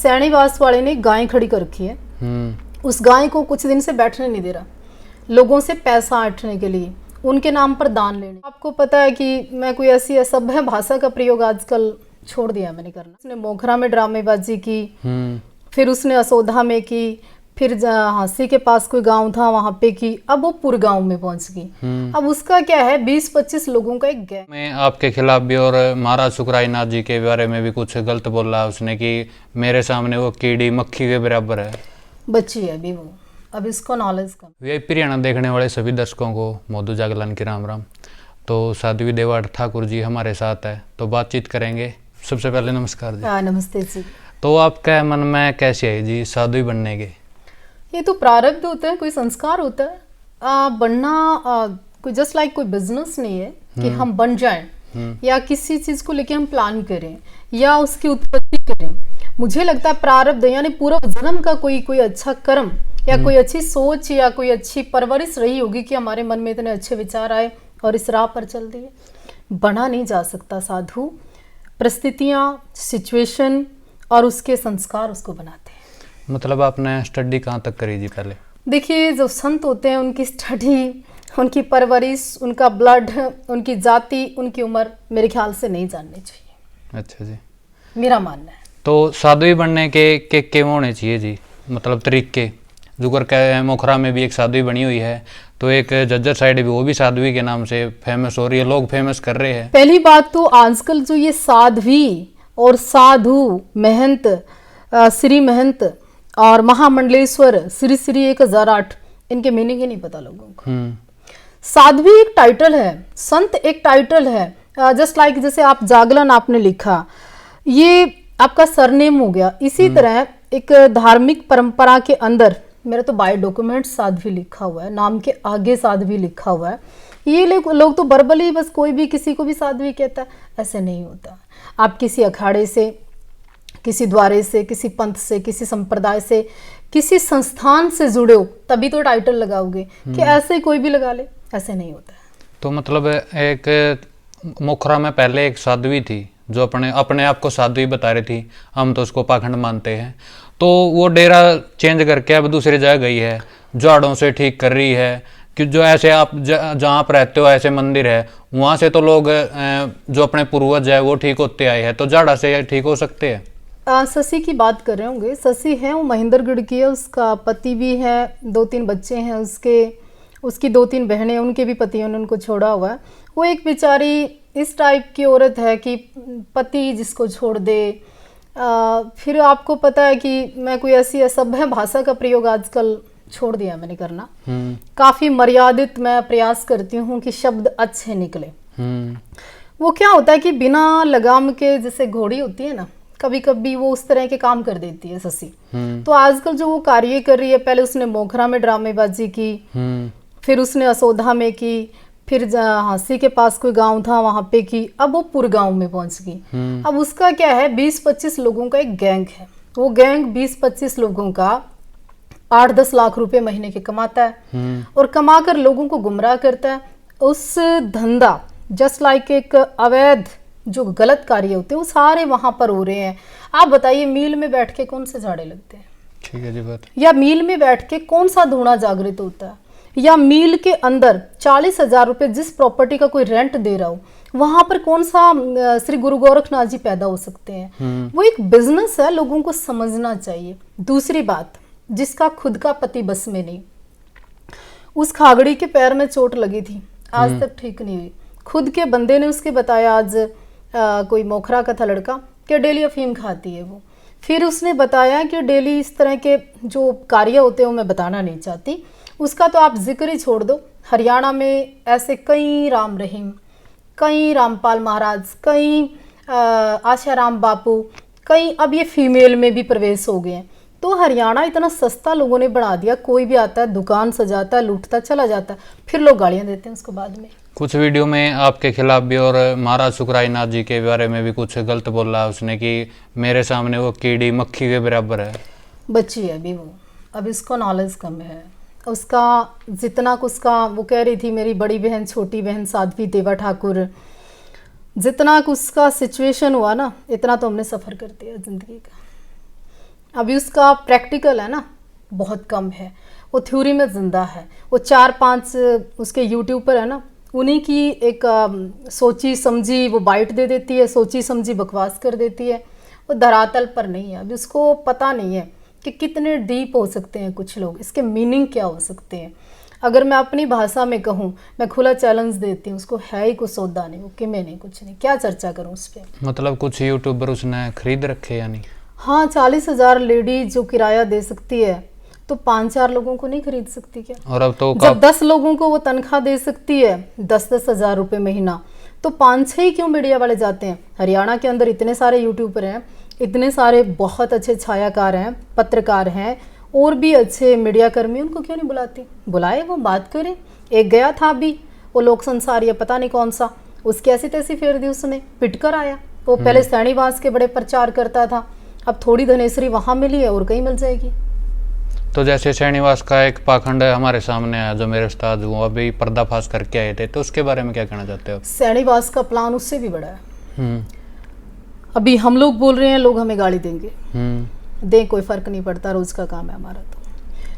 सैनीवास वाले ने गाय खड़ी कर रखी है। उस गाय को कुछ दिन से बैठने नहीं दे रहा, लोगों से पैसा ऐंठने के लिए, उनके नाम पर दान लेने। आपको पता है कि मैं कोई ऐसी असभ्य भाषा का प्रयोग आजकल छोड़ दिया मैंने करना। उसने मोखरा में ड्रामेबाजी की, फिर उसने असोधा में की, फिर हांसी के पास कोई गांव था वहां पे की, अब वो पुर गांव में पहुंच गई। अब उसका क्या है, 20-25 लोगों का एक गैंग में आपके खिलाफ भी, और महाराज सुखरायनाथ जी के बारे में भी कुछ गलत बोला उसने कि मेरे सामने वो कीड़ी मक्खी के बराबर है। बच्ची है अभी वो, अब इसको नॉलेज कम। वीआईपी हरियाणा देखने वाले सभी दर्शकों को मधु जागलान की राम राम। तो साध्वी देवाड़ ठाकुर जी हमारे साथ है, तो बातचीत करेंगे। सबसे पहले नमस्कार जी। नमस्ते जी। तो आपका मन में कैसे है जी साध्वी बनने के? ये तो प्रारब्ध होता है, कोई संस्कार होता है। बनना कोई जस्ट लाइक कोई बिजनेस नहीं है कि हम बन जाएं या किसी चीज को लेके हम प्लान करें या उसकी उत्पत्ति करें। मुझे लगता है प्रारब्ध यानी पूर्व जन्म का कोई अच्छा कर्म या कोई अच्छी सोच या कोई अच्छी परवरिश रही होगी कि हमारे मन में इतने अच्छे विचार आए और इस राह पर चल दिए। बना नहीं जा सकता साधु, परिस्थितियां, सिचुएशन और उसके संस्कार उसको बनाते हैं। मतलब आपने स्टडी कहाँ तक करी जी पहले? देखिए, जो संत होते हैं उनकी स्टडी, उनकी परवरिश, उनका ब्लड, उनकी जाति, उनकी उम्र मेरे ख्याल से नहीं जाननी चाहिए। अच्छा जी, मेरा मानना है। तो साध्वी बनने के होने चाहिए जी, मतलब तरीके? जुगर का मोखरा में भी एक साध्वी बनी हुई है, तो एक जज्जर साइड भी, वो भी साध्वी के नाम से फेमस हो रही है, लोग फेमस कर रहे हैं। पहली बात तो आजकल जो ये साध्वी और साधु, महंत, श्री महंत और महामंडलेश्वर, श्री 1008, इनके मीनिंग ही नहीं पता लोगों को। साध्वी एक टाइटल है, संत एक टाइटल है। जस्ट लाइक जैसे आप जागलन आपने लिखा, ये आपका सरनेम हो गया। इसी तरह एक धार्मिक परंपरा के अंदर मेरा तो बायो डॉक्यूमेंट साध्वी लिखा हुआ है, नाम के आगे साध्वी लिखा हुआ है। ये लोग तो बर्बली बस कोई भी किसी को भी साध्वी कहता है, ऐसे नहीं होता। आप किसी अखाड़े से, किसी द्वारे से, किसी पंथ से, किसी संप्रदाय से, किसी संस्थान से जुड़े हो तभी तो टाइटल लगाओगे, कि ऐसे कोई भी लगा ले, ऐसे नहीं होता है। तो मतलब एक मोखरा में पहले एक साध्वी थी जो अपने आप को साध्वी बता रही थी, हम तो उसको पाखंड मानते हैं, तो वो डेरा चेंज करके अब दूसरी जगह गई है, झाड़ों से ठीक कर रही है कि जो ऐसे आप जहाँ आप रहते हो ऐसे मंदिर है, वहाँ से तो लोग जो अपने पूर्वज है वो ठीक होते आए हैं, तो झाड़ा से ठीक हो सकते हैं। शशि की बात कर रहे होंगे। शशि है वो महेंद्रगढ़ की है, उसका पति भी है, 2-3 बच्चे हैं उसकी 2-3 बहनें, उनके भी पतियों ने उनको छोड़ा हुआ है। वो एक बेचारी इस टाइप की औरत है कि पति जिसको छोड़ दे। फिर आपको पता है कि मैं कोई ऐसी असभ्य भाषा का प्रयोग आजकल छोड़ दिया मैंने करना। काफी मर्यादित मैं प्रयास करती हूँ कि शब्द अच्छे निकले। वो क्या होता है कि बिना लगाम के, जैसे घोड़ी होती है ना, कभी कभी वो उस तरह के काम कर देती है शशि। तो आजकल जो वो कार्य कर रही है, पहले उसने मोखरा में ड्रामेबाजी की, फिर उसने असोधा में की, फिर हांसी के पास कोई गांव था वहां पे की, अब वो पुर गांव में पहुंच गई। अब उसका क्या है, 20-25 लोगों का एक गैंग है। वो गैंग 20-25 लोगों का 8-10 लाख रुपए महीने के कमाता है और कमाकर लोगों को गुमराह करता है। उस धंधा जस्ट लाइक एक अवैध जो गलत कार्य होते हैं वो सारे वहां पर हो रहे हैं। आप बताइए, मील में बैठ के कौन से झाड़े लगते हैं? ठीक है जी बात। या मील में बैठ के कौन सा धुआं जागृत होता है? या मील के अंदर 40,000 रुपए जिस प्रॉपर्टी का कोई रेंट दे रहा हो, वहां पर कौन सा श्री गुरु गोरखनाथ जी पैदा हो सकते हैं? वो एक बिजनेस है, लोगों को समझना चाहिए। दूसरी बात, जिसका खुद का पति बस में नहीं, उस खागड़ी के पैर में चोट लगी थी, आज तक ठीक नहीं हुई। खुद के बंदे ने उसके बताया, आज कोई मोखरा का था लड़का, कि डेली अफीम खाती है वो। फिर उसने बताया कि डेली इस तरह के जो कार्य होते हैं वो मैं बताना नहीं चाहती, उसका तो आप जिक्र ही छोड़ दो। हरियाणा में ऐसे कई राम रहीम, कई रामपाल महाराज, कई आशाराम बापू, कई अब ये फीमेल में भी प्रवेश हो गए हैं। तो हरियाणा इतना सस्ता लोगों ने बढ़ा दिया, कोई भी आता है दुकान सजाता है, लूटता चला जाता है, फिर लोग गालियां देते हैं उसको बाद में। कुछ वीडियो में आपके खिलाफ भी, और महाराज सुखरायनाथ जी के बारे में भी कुछ गलत बोला उसने कि मेरे सामने वो कीड़ी मक्खी के बराबर है। बच्ची है अभी वो, अब इसको नॉलेज कम है। उसका जितना कुछ का वो कह रही थी, मेरी बड़ी बहन, छोटी बहन साध्वी देवा ठाकुर, जितना कुछ का सिचुएशन हुआ ना, इतना तो हमने सफ़र कर दिया ज़िंदगी का। अभी उसका प्रैक्टिकल है ना बहुत कम है, वो थ्योरी में जिंदा है। वो 4-5 उसके यूट्यूब पर है ना, उन्हीं की एक सोची समझी वो बाइट दे देती है, सोची समझी बकवास कर देती है। वो धरातल पर नहीं है। अभी उसको पता नहीं है कि कितने डीप हो सकते हैं कुछ लोग, इसके मीनिंग क्या हो सकते हैं। अगर मैं अपनी भाषा में कहूँ, मैं खुला चैलेंज देती हूँ उसको, है ही कुछ सौदा नहीं, वो कि मैं नहीं कुछ नहीं, क्या चर्चा करूँ उस पर। मतलब कुछ यूट्यूबर उसने खरीद रखे यानी? हाँ, 40,000 लेडी जो किराया दे सकती है तो 5-4 लोगों को नहीं खरीद सकती क्या? और अब तो जब 10 लोगों को वो तनख्वाह दे सकती है 10-10 हज़ार रुपये महीना, तो 5-6 ही क्यों मीडिया वाले जाते हैं? हरियाणा के अंदर इतने सारे यूट्यूबर हैं, इतने सारे बहुत अच्छे छायाकार हैं, पत्रकार हैं, और भी अच्छे मीडिया कर्मी, उनको क्यों नहीं बुलाती? बुलाए, वो बात करें। एक गया था अभी वो लोक संसार या पता नहीं कौन सा, उसकी ऐसी तैसी फेर दी उसने, पिट कर आया। वो पहले सैनीवास के बड़े प्रचार करता था, अब थोड़ी धनेश्वरी वहाँ मिली है और कहीं मिल जाएगी। तो जैसे श्रीनिवास का एक पाखंड हमारे सामने आया, जो मेरे उस्ताद वो अभी पर्दाफाश करके आए थे, तो उसके बारे में क्या कहना चाहते हो? सैनीवास का प्लान उससे भी बड़ा है। अभी हम लोग बोल रहे हैं, लोग हमें गाली देंगे, दें, कोई फर्क नहीं पड़ता, रोज का काम है हमारा। तो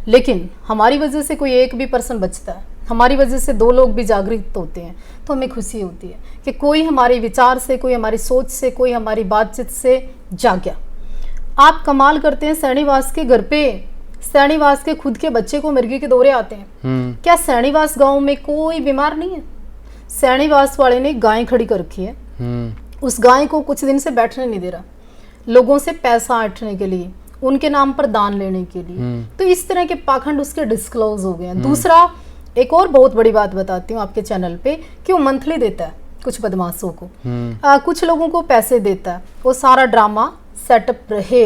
लेकिन हमारी वजह से कोई एक भी पर्सन बचता है, हमारी वजह से 2 लोग भी जागृत होते हैं, तो हमें खुशी होती है कि कोई हमारे विचार से, कोई हमारी सोच से, कोई हमारी बातचीत से जाग गया। आप कमाल करते हैं, सैनीवास के घर पे, सैनीवास के खुद के बच्चे को मिर्गी के दौरे आते हैं। क्या सैनीवास गांव में कोई बीमार नहीं है? सैनीवास वाले ने गाय खड़ी कर रखी है, उस गाय को कुछ दिन से बैठने नहीं दे रहा, लोगों से पैसा ऐंठने के लिए, उनके नाम पर दान लेने के लिए। तो इस तरह के पाखंड उसके डिस्क्लोज हो गए हैं। दूसरा, एक और बहुत बड़ी बात बताती हूँ आपके चैनल पे, कि वो मंथली देता है कुछ बदमाशों को, कुछ लोगों को पैसे देता है, वो सारा ड्रामा सेटअप रहे,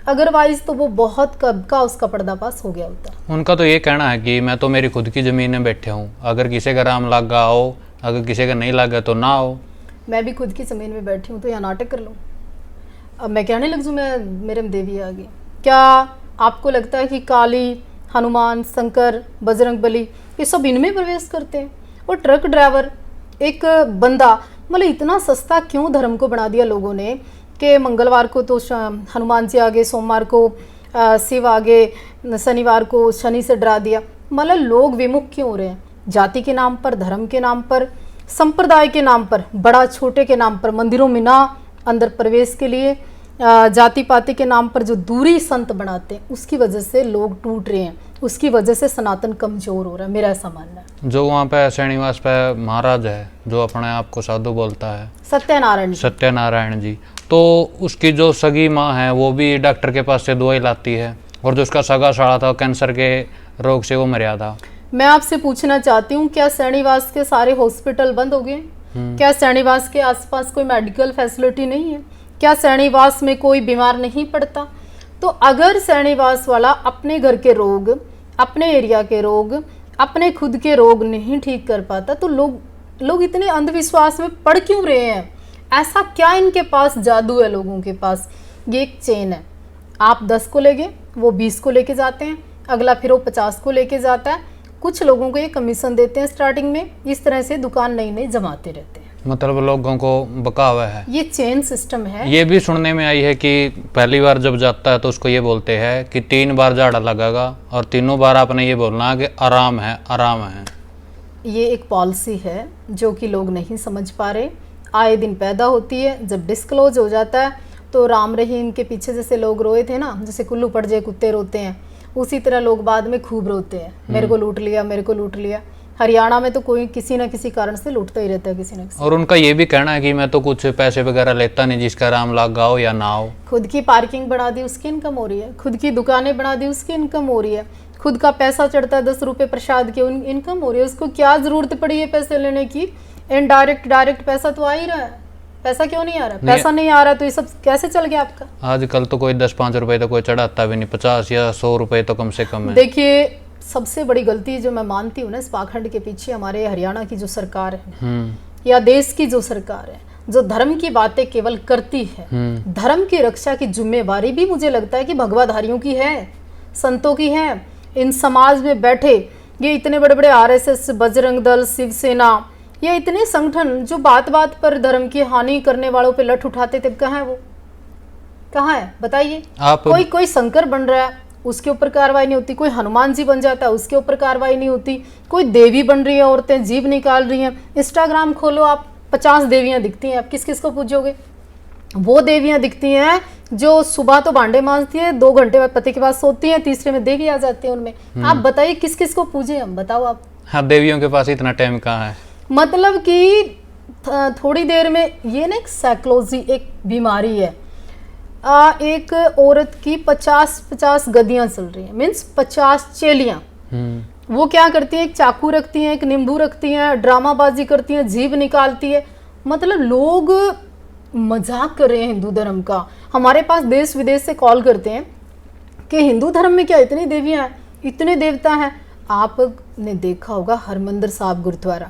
अदरवाइज तो वो बहुत कब का उसका पर्दाफाश हो गया होता। उनका तो ये कहना है कि मैं तो मेरी खुद की ज़मीन में बैठे हूँ, अगर किसी का राम लागा आओ, अगर किसी का नहीं लागा तो ना आओ। मैं भी खुद की ज़मीन में बैठी हूँ, तो यहाँ नाटक कर लूँ? अब मैं कहने लग जाऊँ मैं मेरे में देवी आ गई? क्या आपको लगता है कि काली, हनुमान, शंकर, बजरंग बली ये सब इनमें प्रवेश करते हैं? और ट्रक ड्राइवर एक बंदा, मतलब इतना सस्ता क्यों धर्म को बना दिया लोगों ने कि मंगलवार को तो हनुमान जी आगे, सोमवार को शिव आगे, शनिवार को शनि से डरा दिया। मतलब लोग विमुख क्यों हो रहे हैं? जाति के नाम पर, धर्म के नाम पर, संप्रदाय के नाम पर, बड़ा छोटे के नाम पर, मंदिरों में ना अंदर प्रवेश के लिए, जाति पाति के नाम पर जो दूरी संत बनाते हैं, उसकी वजह से लोग टूट रहे हैं, उसकी वजह से सनातन कमजोर हो रहा है, मेरा ऐसा मानना है। जो वहाँ पे श्रीनिवास पे महाराज है, जो अपने आप को साधु बोलता है, सत्यनारायण जी, तो उसकी जो सगी माँ है वो भी डॉक्टर के पास से दवाई लाती है, और जो उसका सगा साला था कैंसर के रोग से वो मरा था। मैं आपसे पूछना चाहती हूँ, क्या श्रीनिवास के सारे हॉस्पिटल बंद हो गए? क्या श्रीनिवास के आसपास कोई मेडिकल फैसिलिटी नहीं है? क्या श्रीनिवास में कोई बीमार नहीं पड़ता? तो अगर श्रीनिवास वाला अपने घर के रोग, अपने एरिया के रोग, अपने खुद के रोग नहीं ठीक कर पाता, तो लोग इतने अंधविश्वास में पड़ क्यों रहे हैं? ऐसा क्या इनके पास जादू है लोगों के पास? ये एक चेन है, आप 10 को ले गए, वो 20 को लेके जाते हैं, अगला फिर वो 50 को लेके जाता है, कुछ लोगों को ये कमीशन देते हैं स्टार्टिंग में, इस तरह से दुकान नई नई जमाते रहते हैं। मतलब लोगों को बकावा है, ये चेन सिस्टम है। ये भी सुनने में आई है कि पहली बार जब जाता है तो उसको ये बोलते हैं कि 3 बार झाड़ा लगेगा और तीनों बार आपने ये बोलना कि आराम है, आराम है। ये एक पॉलिसी है जो कि लोग नहीं समझ पा रहे, आए दिन पैदा होती है। जब डिस्क्लोज हो जाता है तो राम रहीम के पीछे जैसे लोग रोए थे ना, जैसे कुल्लू पड़ जाए कुत्ते रोते हैं, उसी तरह लोग बाद में खूब रोते हैं, मेरे को लूट लिया, मेरे को लूट लिया। हरियाणा में तो कोई किसी ना किसी कारण से लूटता ही रहता है किसी न किसी। और उनका ये भी कहना है कि मैं तो कुछ पैसे वगैरह लेता नहीं, जिसका राम लागा हो या ना हो। खुद की पार्किंग बढ़ा दी, उसकी इनकम हो रही है, खुद की दुकानें बना दी, उसकी इनकम हो रही है, खुद का पैसा चढ़ता है 10 रुपये प्रसाद की, इनकम हो रही है। उसको क्या जरूरत पड़ी है पैसे लेने की? इनडायरेक्ट डायरेक्ट पैसा तो आ ही रहा है। पैसा क्यों नहीं आ रहा? पैसा नहीं आ रहा तो ये सब कैसे चल गया आपका? आजकल तो कोई 10-5 रुपए तो कोई चढ़ाता भी नहीं, 50 या 100 रुपए तो कम से कम है। देखिए, सबसे बड़ी गलती जो मैं मानती हूँ ना इस पाखंड के पीछे, हमारे हरियाणा की जो सरकार है या देश की जो सरकार है, जो धर्म की बातें केवल करती है, धर्म की रक्षा की जिम्मेवारी भी मुझे लगता है कि भगवाधारियों की है, संतों की है। इन समाज में बैठे ये इतने बड़े बड़े RSS, बजरंग दल, शिवसेना, ये इतने संगठन जो बात बात पर धर्म की हानि करने वालों पे लठ उठाते थे, कहाँ है वो? कहाँ है बताइए। आप कोई शंकर बन रहा है उसके ऊपर कार्रवाई नहीं होती, कोई हनुमान जी बन जाता है उसके ऊपर कार्रवाई नहीं होती, कोई देवी बन रही है, औरतें जीभ निकाल रही हैं, इंस्टाग्राम खोलो आप 50 देवियां दिखती हैं, आप किस किस को पूजोगे। वो देवियां दिखती हैं जो सुबह तो भांडे मांजती है, 2 घंटे बाद पति के पास सोती हैं, तीसरे में देवी आ जाती है उनमें। आप बताइए किस किस को पूजे हम, बताओ आप। हाँ, देवियों के पास इतना टाइम कहाँ है। मतलब कि थोड़ी देर में ये ना एक साइकोलॉजी, एक बीमारी है। एक औरत की 50 गद्दियां चल रही हैं, मीन्स 50 चेलियां। वो क्या करती हैं, एक चाकू रखती हैं, एक नींबू रखती हैं, ड्रामाबाजी करती हैं, जीभ निकालती है। मतलब लोग मजाक कर रहे हैं हिंदू धर्म का। हमारे पास देश विदेश से कॉल करते हैं कि हिंदू धर्म में क्या इतनी देवियां हैं, इतने देवता हैं। आपने देखा होगा हरमंदिर साहिब गुरुद्वारा,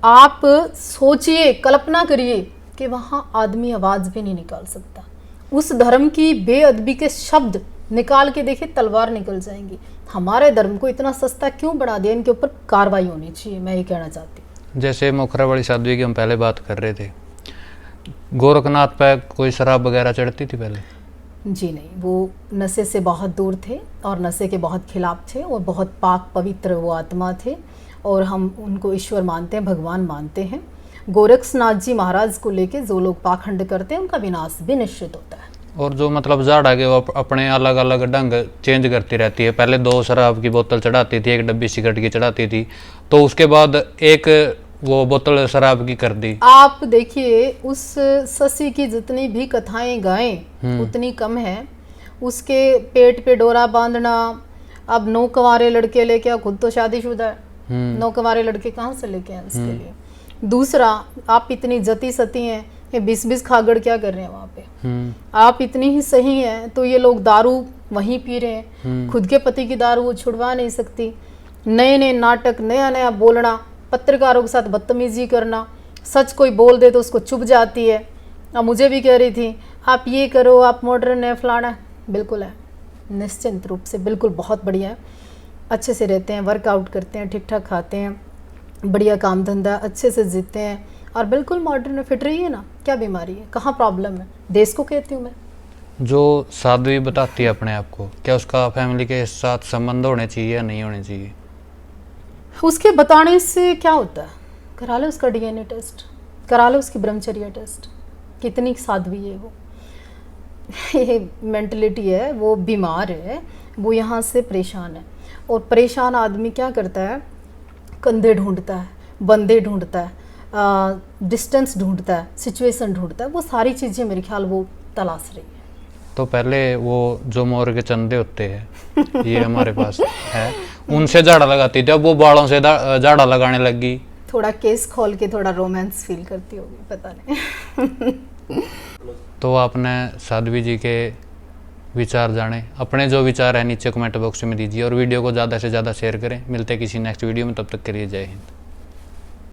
आप सोचिए, कल्पना करिए कि वहाँ आदमी आवाज़ भी नहीं निकाल सकता। उस धर्म की बेअदबी के शब्द निकाल के देखिए, तलवार निकल जाएंगी। हमारे धर्म को इतना सस्ता क्यों बना दिया, इनके ऊपर कार्रवाई होनी चाहिए, मैं ये कहना चाहती हूँ। जैसे मोखरा वाली साध्वी की हम पहले बात कर रहे थे, गोरखनाथ पे कोई शराब वगैरह चढ़ती थी पहले? जी नहीं, वो नशे से बहुत दूर थे और नशे के बहुत खिलाफ थे, और बहुत पाक पवित्र वो आत्मा थे, और हम उनको ईश्वर मानते हैं, भगवान मानते हैं। गोरक्षनाथ जी महाराज को लेके जो लोग पाखंड करते हैं उनका विनाश भी निश्चित होता है। और जो मतलब जाड़ आगे वो अपने अलग अलग ढंग चेंज करती रहती है। पहले 2 शराब की बोतल चढ़ाती थी, 1 डब्बी सिगरेट की चढ़ाती थी, तो उसके बाद 1 वो बोतल शराब की कर दी। आप देखिए, उस शशि की जितनी भी कथाएं गाएं उतनी कम है। उसके पेट पे डोरा बांधना, अब 9 कंवारे लड़के लेके, खुद तो शादीशुदा है, 9 कंवारे लड़के कहाँ से लेके आए उसके लिए। दूसरा, आप इतनी जती सती हैं, ये 20-20 खागड़ क्या कर रहे हैं वहाँ पे। आप इतनी ही सही हैं तो ये लोग दारू वहीं पी रहे हैं, खुद के पति की दारू वो छुड़वा नहीं सकती। नए नए नाटक, नया नया बोलना, पत्रकारों के साथ बदतमीजी करना, सच कोई बोल दे तो उसको चुप जाती है। अब मुझे भी कह रही थी आप ये करो, आप मॉडर्न है, फलाना। बिल्कुल है, निश्चिंत रूप से बिल्कुल बहुत बढ़िया है। अच्छे से रहते हैं, वर्कआउट करते हैं, ठीक ठाक खाते हैं, बढ़िया काम धंधा, अच्छे से जीते हैं, और बिल्कुल मॉडर्न है। फिट रही है ना, क्या बीमारी है, कहाँ प्रॉब्लम है, देश को कहती हूँ मैं। जो साध्वी बताती है अपने आप को, क्या उसका फैमिली के साथ संबंध होने चाहिए या नहीं होने चाहिए? उसके बताने से क्या होता है, करा लो उसका DNA टेस्ट, करा लो उसकी ब्रह्मचर्य टेस्ट, कितनी साध्वी है वो। ये मेंटलिटी है, वो बीमार है, वो यहाँ से परेशान है। और परेशान आदमी क्या करता है, कंधे ढूंढता है, बंदे ढूंढता है, डिस्टेंस ढूंढता है, सिचुएशन ढूंढता है, वो सारी चीज़ें मेरे ख्याल वो तलाश रही है। तो पहले वो जो मोर के चंदे होते हैं ये हमारे पास है, उनसे झाड़ा लगाती थी, अब वो बालों से झाड़ा लगाने लगी। थोड़ा केस खोल के थोड़ा रोमांस फील करती होगी, पता नहीं। तो आपने साध्वी जी के विचार जाने, अपने जो विचार है नीचे कमेंट बॉक्स में दीजिए, और वीडियो को ज़्यादा से ज़्यादा शेयर करें। मिलते हैं किसी नेक्स्ट वीडियो में, तब तक के लिए जय हिंद।